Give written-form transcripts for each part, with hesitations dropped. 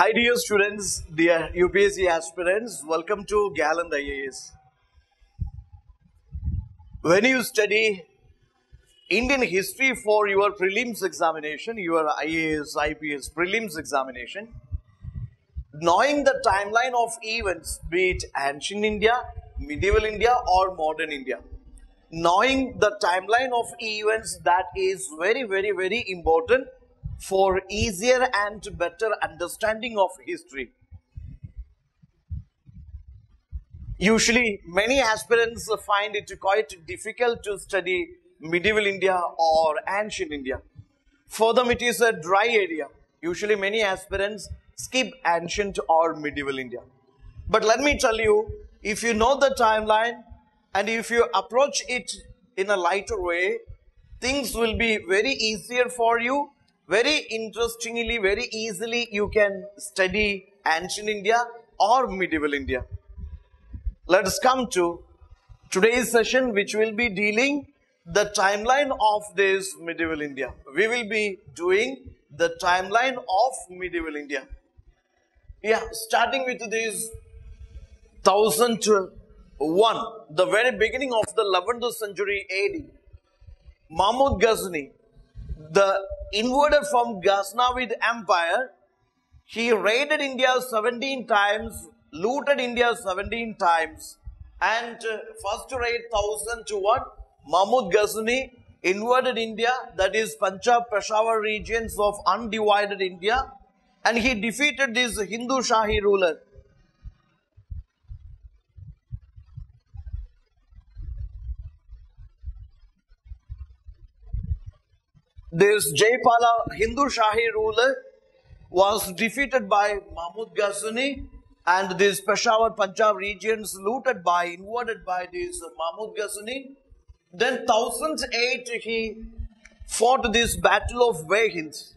Hi dear students, dear UPSC aspirants, welcome to Gallant IAS. When you study Indian history for your prelims examination, your IAS IPS Prelims examination, knowing the timeline of events, be it ancient India, medieval India or modern India, knowing the timeline of events, that is very important for easier and better understanding of history. Usually, many aspirants find it quite difficult to study medieval India or ancient India. For them, it is a dry area. Usually, many aspirants skip ancient or medieval India. But let me tell you, if you know the timeline and if you approach it in a lighter way, things will be very easier for you. Very interestingly, very easily, you can study ancient India or medieval India. Let us come to today's session, which will be dealing the timeline of this medieval India. We will be doing the timeline of medieval India. Yeah, starting with this 1001, the very beginning of the 11th century AD. Mahmud Ghazni, the invader from Ghaznavid Empire, he raided India 17 times, looted India 17 times, and first raid 1001, Mahmud Ghazni invaded India, that is Punjab, Peshawar regions of undivided India, and he defeated this Hindu Shahi ruler. This Jaipala Hindu Shahi ruler was defeated by Mahmud Ghazni, and this Peshawar Punjab regions invaded by this Mahmud Ghazni. Then 1008 he fought this Battle of Vaihind.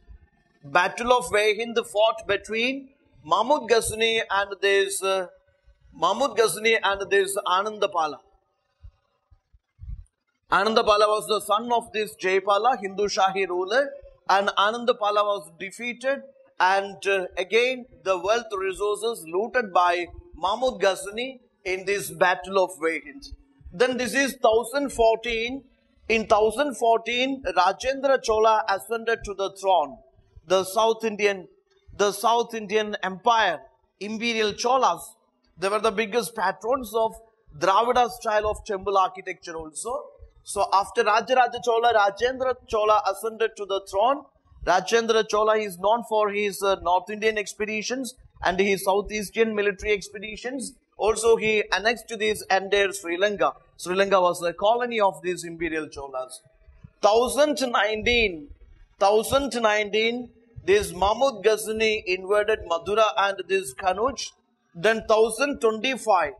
Battle of Vaihind fought between Mahmud Ghazni and this Anandapala. Anandapala was the son of this Jaipala, Hindu Shahi ruler, and Anandapala was defeated, and again the wealth resources looted by Mahmud Ghazni in this Battle of Vaihind. Then this is 1014. In 1014, Rajendra Chola ascended to the throne. The South Indian Empire, Imperial Cholas, they were the biggest patrons of Dravida style of temple architecture also. So after Rajendra Chola ascended to the throne. Rajendra Chola is known for his North Indian expeditions and his Southeastern military expeditions. Also, he annexed this entire Sri Lanka. Sri Lanka was a colony of these Imperial Cholas. 1019, this Mahmud Ghazni invaded Madura and this Kanuj. Then 1025,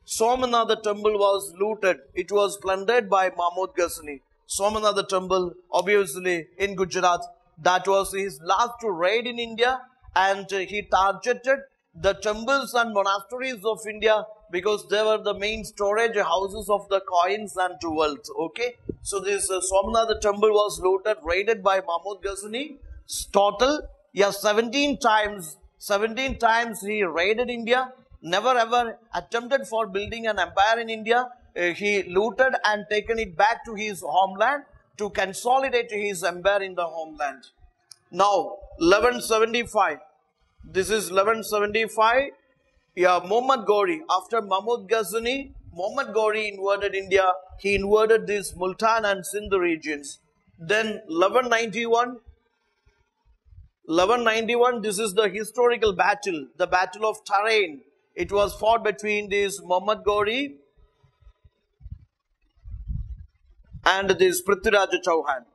Somanatha temple was looted. It was plundered by Mahmud Ghazni. Somanatha temple, obviously in Gujarat, that was his last raid in India, and he targeted the temples and monasteries of India because they were the main storage houses of the coins and wealth. Okay, so this Somanatha temple was looted, raided by Mahmud Ghazni. Total, 17 times he raided India. Never ever attempted for building an empire in India. He looted and taken it back to his homeland to consolidate his empire in the homeland. Now, 1175. This is 1175. Muhammad Ghori. After Mahmud Ghazni, Muhammad Ghori invaded India. He invaded these Multan and Sindh regions. Then 1191, this is the historical battle, the Battle of Tarain. It was fought between this Muhammad Ghori and this Prithviraj Chauhan.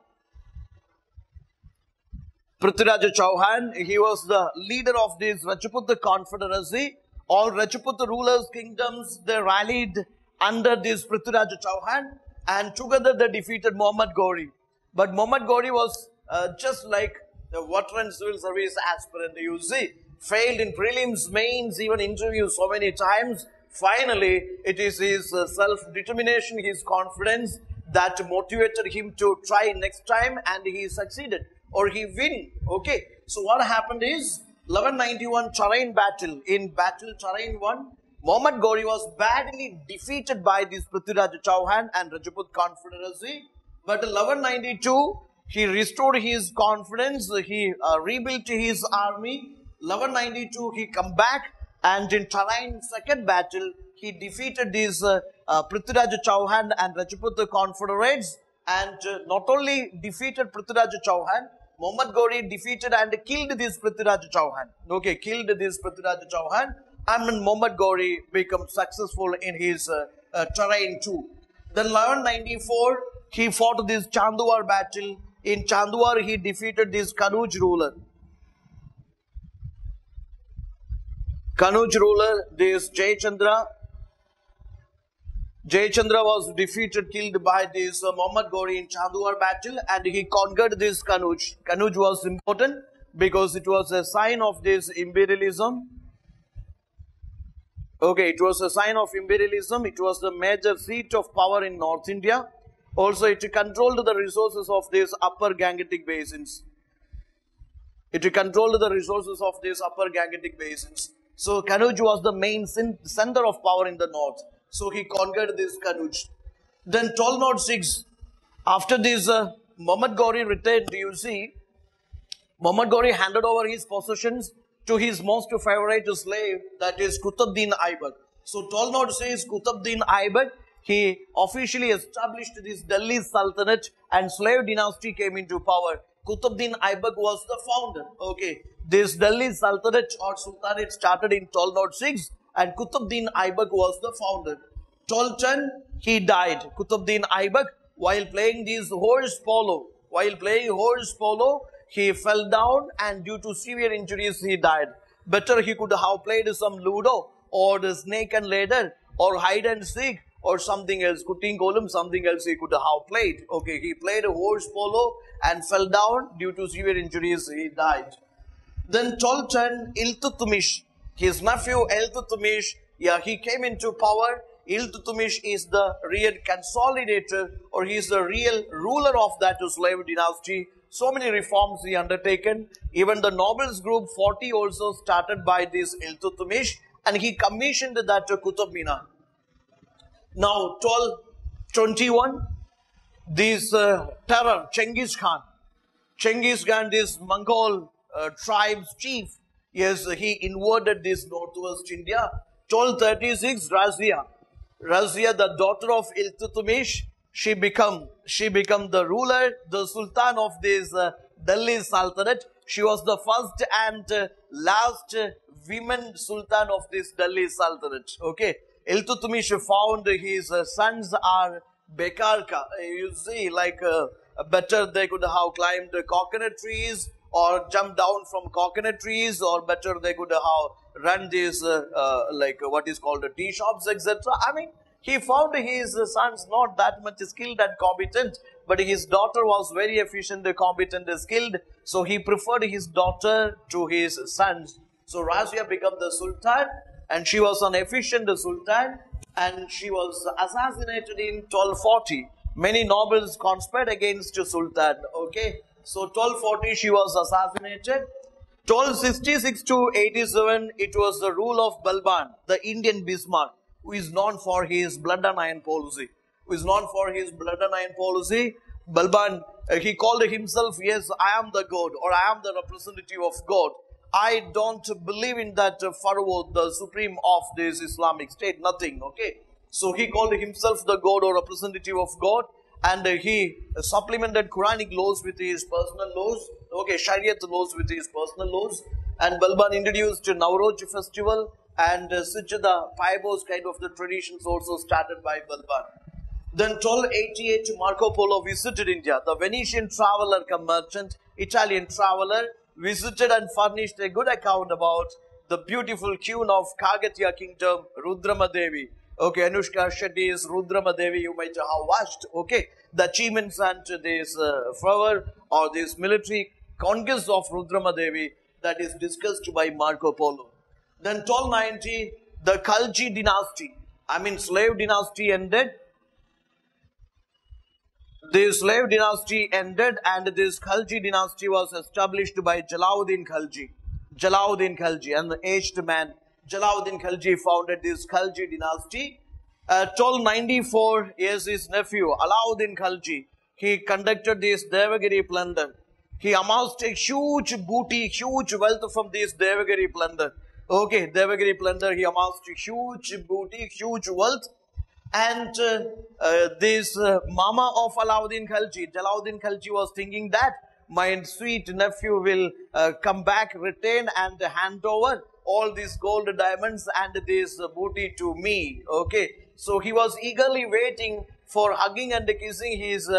Prithviraj Chauhan, he was the leader of this Rajput confederacy. All Rajput rulers' kingdoms, they rallied under this Prithviraj Chauhan, and together they defeated Muhammad Ghori. But Muhammad Ghori was just like the veteran civil service aspirant, you see. Failed in prelims, mains, even interviews so many times. Finally, it is his self-determination, his confidence that motivated him to try next time, and he succeeded or he win. Okay. So what happened is 1191 terrain battle. In battle terrain 1, Muhammad Ghori was badly defeated by this Prithviraj Chauhan and Rajput Confederacy. But 1192, he restored his confidence. He rebuilt his army. 1192, he come back, and in terrain second battle, he defeated these Prithviraj Chauhan and Rajput Confederates. And not only defeated Prithviraj Chauhan, Muhammad Ghori defeated and killed this Prithviraj Chauhan. Okay, killed this Prithviraj Chauhan. And Muhammad Ghori became successful in his terrain too. Then 1194, he fought this Chanduar battle. In Chanduar, he defeated this Kanuj ruler. Kanuj ruler, this Jayachandra. Jayachandra was defeated, killed by this Muhammad Ghori in Chanduar battle, and he conquered this Kanuj. Kanuj was important because it was a sign of this imperialism. Okay, it was a sign of imperialism. It was the major seat of power in North India. Also, it controlled the resources of these upper Gangetic basins. It controlled the resources of these upper Gangetic basins. So, Kanuj was the main center of power in the north. So, he conquered this Kanuj. Then, 1206, after this, Muhammad Ghori returned, you see, Muhammad Ghori handed over his possessions to his most favorite slave, that is Qutbuddin Aibak. So 1206, Qutbuddin Aibak, he officially established this Delhi Sultanate and slave dynasty came into power. Qutbuddin Aibak was the founder. Okay, this Delhi Sultanate or Sultanate started in 1206 and Qutbuddin Aibak was the founder. 1210, he died. Qutbuddin Aibak, while playing this horse polo, he fell down and due to severe injuries, he died. Better he could have played some Ludo or the snake and ladder or hide and seek or something else. Kutting Kolum, something else he could have played. Okay, he played a horse polo and fell down due to severe injuries, he died. Then 1210, Iltutmish, his nephew Iltutmish, he came into power. Iltutmish is the real consolidator or he is the real ruler of that slave dynasty. So many reforms he undertaken. Even the nobles group 40 also started by this Iltutmish and he commissioned that Qutub Minar. Now 1221, this terror, Genghis Khan, this Mongol tribe's chief, yes, he invaded this northwest India. 1236, Razia, the daughter of Iltutmish, she become the ruler, the sultan of this Delhi Sultanate. She was the first and last women sultan of this Delhi Sultanate. Okay, Iltutmish found his sons are Bekarka. You see, like better they could have climbed coconut trees or jumped down from coconut trees, or better they could have run these like what is called tea shops, etc. I mean, he found his sons not that much skilled and competent, but his daughter was very efficient, competent, skilled. So he preferred his daughter to his sons. So Razia became the Sultan and she was an efficient Sultan and she was assassinated in 1240. Many nobles conspired against Sultan. Okay, so 1240 she was assassinated. 1266 to 87 it was the rule of Balban, the Indian Bismarck, who is known for his blood and iron policy. Balban, he called himself, yes, I am the God or I am the representative of God. I don't believe in that Pharaoh, the supreme of this Islamic state, nothing, okay. So he called himself the God or representative of God and he supplemented Quranic laws with his personal laws, okay, Shariat laws with his personal laws. And Balban introduced Nowroj festival and Sijda, Paibos kind of the traditions also started by Balban. Then 1288 Marco Polo visited India. The Venetian traveler come merchant, Italian traveler, visited and furnished a good account about the beautiful queen of Kagatya kingdom, Rudramadevi. Okay, Anushka Shetty's Rudramadevi, you might have watched. Okay, the achievements and this fervor or this military conquest of Rudramadevi that is discussed by Marco Polo. Then 1290, the Khalji dynasty, slave dynasty ended. The slave dynasty ended and this Khalji dynasty was established by Jalauddin Khalji. Jalauddin Khalji, an aged man. Jalauddin Khalji founded this Khalji dynasty. 1294 years his nephew Alauddin Khalji, he conducted this Devagiri plunder. He amassed a huge booty, huge wealth from this Devagiri plunder. Okay, Devagiri plunder, he amassed a huge booty, huge wealth. And this mama of Alauddin Khalji, Jalauddin Khalji was thinking that my sweet nephew will come back, return and hand over all these gold diamonds and this booty to me. Okay, so he was eagerly waiting for hugging and kissing his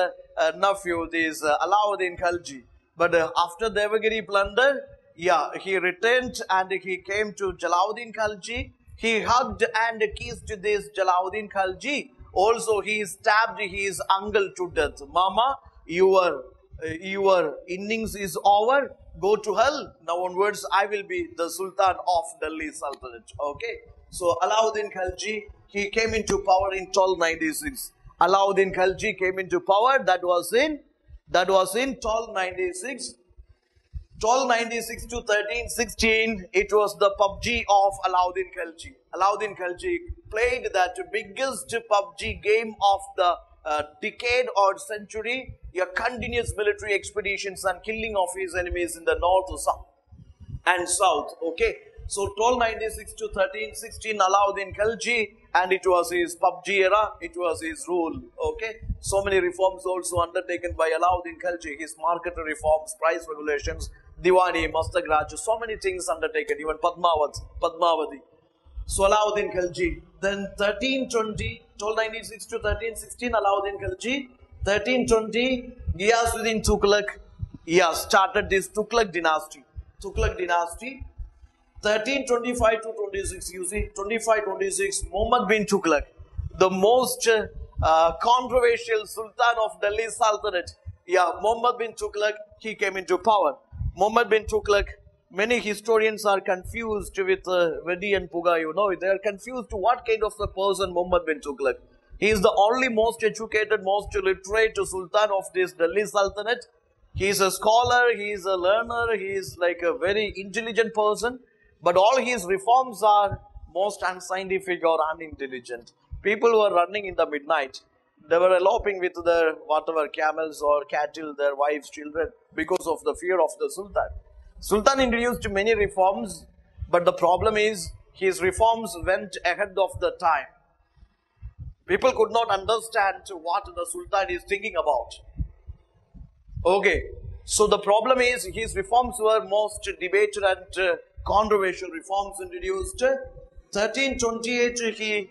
nephew, this Alauddin Khalji. But after Devagiri plunder, yeah, he returned and he came to Jalauddin Khalji. He hugged and kissed this Jalauddin Khalji. Also, he stabbed his uncle to death. Mama, your innings is over. Go to hell. Now onwards, I will be the Sultan of Delhi Sultanate. Okay. So, Alauddin Khalji, he came into power in 1296. Alauddin Khalji came into power. That was in 1296. 1296 to 1316, it was the PUBG of Alauddin Khalji. Alauddin Khalji played that biggest PUBG game of the decade or century, a continuous military expeditions and killing of his enemies in the north and south. Okay, so 1296 to 1316, Alauddin Khalji, and it was his PUBG era, it was his rule. Okay, so many reforms also undertaken by Alauddin Khalji, his market reforms, price regulations, Diwani, Mastag Raj, so many things undertaken, even Padmavati. So Alauddin Khalji, then 1320, 1296 to 1316, Alauddin Khalji, 1320, Ghiyasuddin Tughlaq, started this Tughlaq dynasty. 1325 to 26, you see, 25-26, Muhammad bin Tughlaq, the most controversial Sultan of Delhi Sultanate. Muhammad bin Tughlaq, he came into power. Muhammad bin Tughlaq, many historians are confused with Vedi and Puga, you know, they are confused to what kind of a person Muhammad bin Tughlaq. He is the only most educated, most literate Sultan of this Delhi Sultanate. He is a scholar, he is a learner, he is like a very intelligent person, but all his reforms are most unscientific or unintelligent. People were running in the midnight. They were eloping with their whatever camels or cattle, their wives, children, because of the fear of the Sultan. Sultan introduced many reforms, but the problem is his reforms went ahead of the time. People could not understand what the Sultan is thinking about. Okay, so the problem is his reforms were most debated and controversial reforms introduced. 1328, he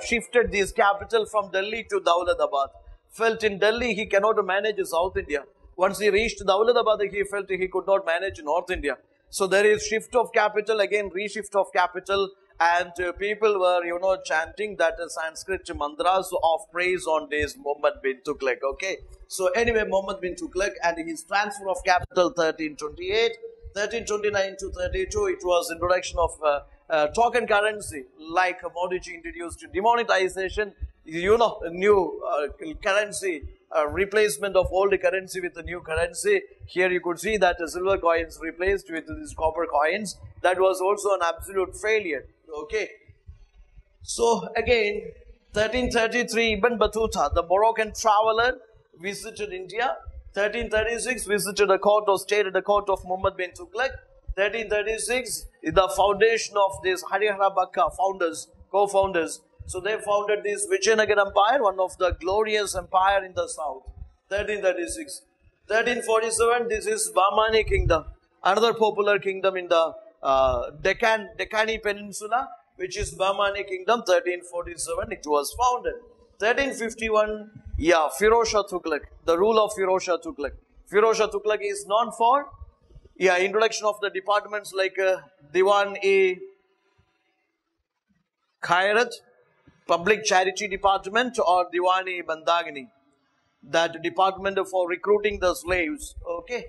shifted his capital from Delhi to Daulatabad. Felt in Delhi he cannot manage South India. Once he reached Daulatabad, he felt he could not manage North India. So there is shift of capital, again reshift of capital, and people were, you know, chanting that Sanskrit mantras of praise on this Muhammad bin Tughlaq. Okay. So anyway, Muhammad bin Tughlaq and his transfer of capital 1328, 1329 to 32, it was introduction of token currency, like Modiji introduced demonetization, you know, new currency, replacement of old currency with the new currency. Here you could see that the silver coins replaced with these copper coins. That was also an absolute failure. Okay. So again, 1333, Ibn Battuta, the Moroccan traveler, visited India. 1336, visited the court or stayed at the court of Muhammad bin Tughlaq. 1336, the foundation of this Harihara Bakka founders, co-founders. So they founded this Vijayanagar Empire, one of the glorious empire in the south. 1336. 1347, this is Bahmani Kingdom, another popular kingdom in the Deccan Peninsula, which is Bahmani Kingdom. 1347, it was founded. 1351, Firoz Shah Tughlaq, the rule of Firoz Shah Tughlaq. Firoz Shah Tughlaq is known for introduction of the departments like Diwan-e Khairat, Public Charity Department, or Diwan-e Bandagani, that department for recruiting the slaves. Okay.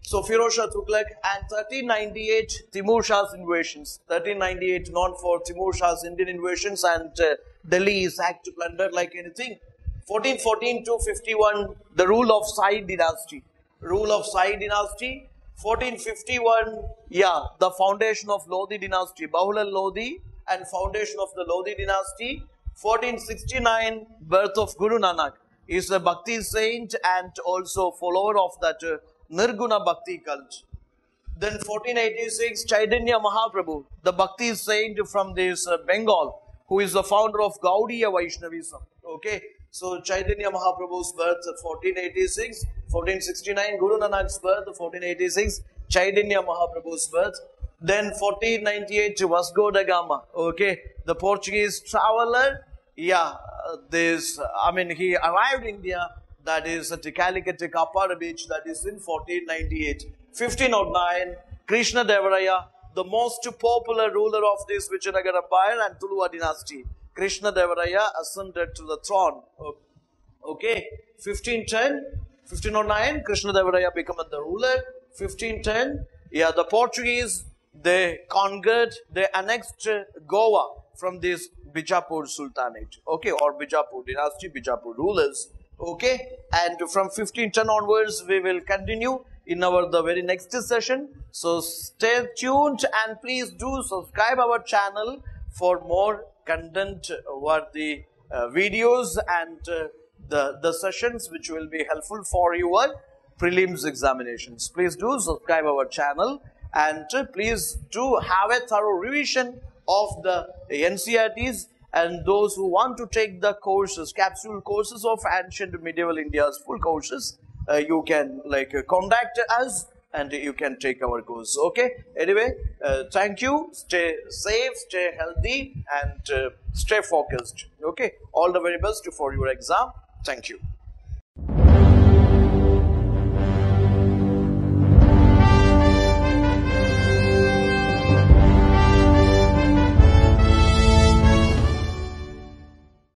So Firoz Shah Tughlaq, and 1398, Timur Shah's invasions. 1398, known for Timur Shah's Indian invasions, and Delhi is sacked to plunder like anything. 1414 to 51, the rule of Sai dynasty. Rule of Sai dynasty. 1451, yeah, the foundation of Lodi dynasty, Bahula Lodi, and foundation of the Lodi dynasty. 1469, birth of Guru Nanak. He is a Bhakti saint and also follower of that Nirguna Bhakti cult. Then 1486, Chaitanya Mahaprabhu, the Bhakti saint from this Bengal, who is the founder of Gaudiya Vaishnavism. Okay, so Chaitanya Mahaprabhu's birth 1486, 1469, Guru Nanak's birth 1486, Chaitanya Mahaprabhu's birth. Then 1498, Vasco da Gama, okay, the Portuguese traveler. Yeah, he arrived in India, that is at Calicut Kapara beach, that is in 1498. 1509, Krishna Devaraya, the most popular ruler of this Vijayanagar Empire and Tuluva dynasty. Krishna Devaraya ascended to the throne. Okay, 1509, Krishna Devaraya became the ruler. 1510, yeah, the Portuguese, they conquered, they annexed Goa from this Bijapur Sultanate, okay, or Bijapur dynasty, Bijapur rulers, okay, and from 1510 onwards, we will continue in the very next session. So stay tuned and please do subscribe our channel for more content over the videos and the sessions which will be helpful for your prelims examinations. Please do subscribe our channel and please do have a thorough revision of the NCERTs, and those who want to take the courses, capsule courses of ancient medieval India's full courses, you can contact us and you can take our course. Okay, anyway, thank you, stay safe, stay healthy and stay focused. Okay, all the very best for your exam. Thank you.